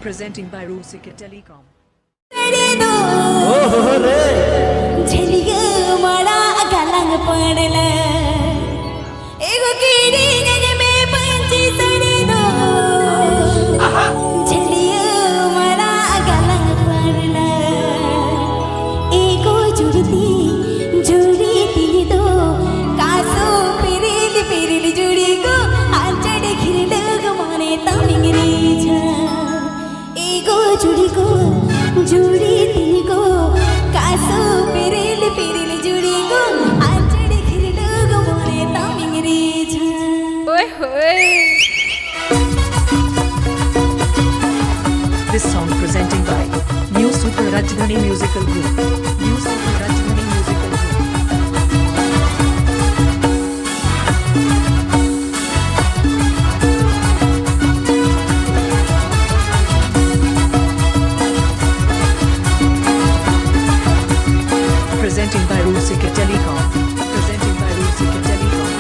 Presenting by RUSIKA Telecom. This song presenting by New Super Rajdhani Musical Group. New Super Rajdhani Musical Group. Presenting by RUSIKA Telecom. Presenting by RUSIKA Telecom.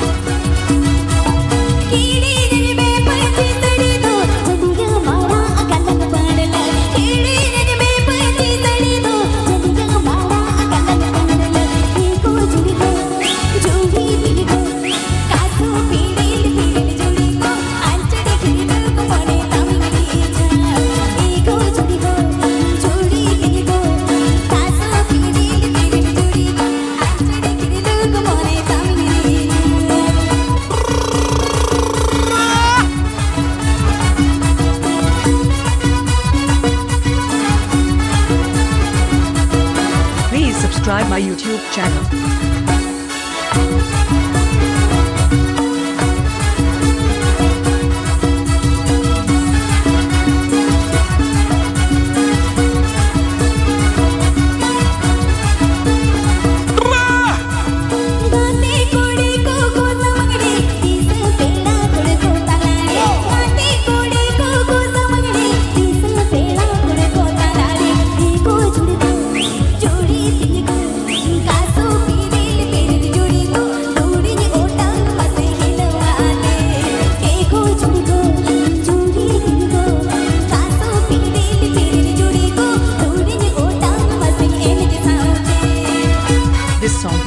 Subscribe my YouTube channel.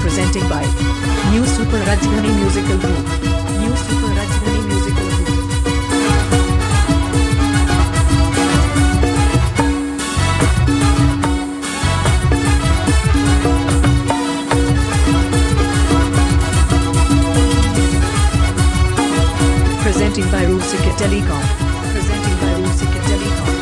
Presenting by New Super Rajdhani Musical Group. New Super Rajdhani Musical Group. Presenting by RUSIKA Telecom. Presenting by RUSIKA Telecom.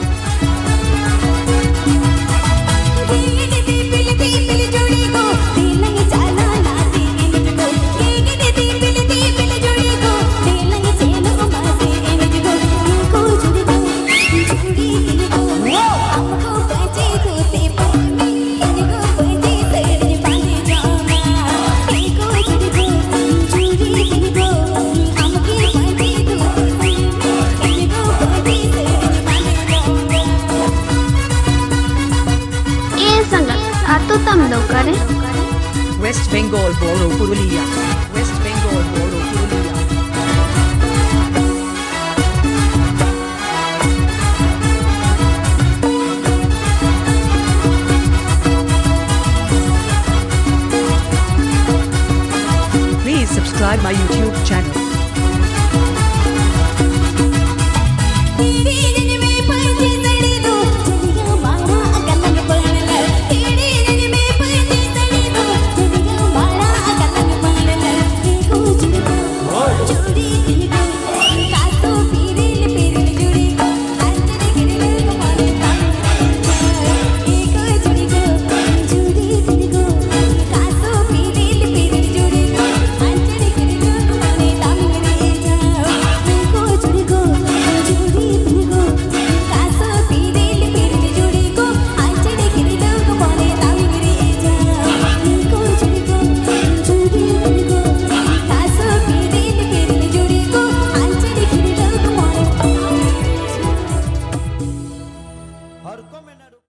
West Bengal Boro Purulia. West Bengal Boro Purulia. Please subscribe my YouTube channel.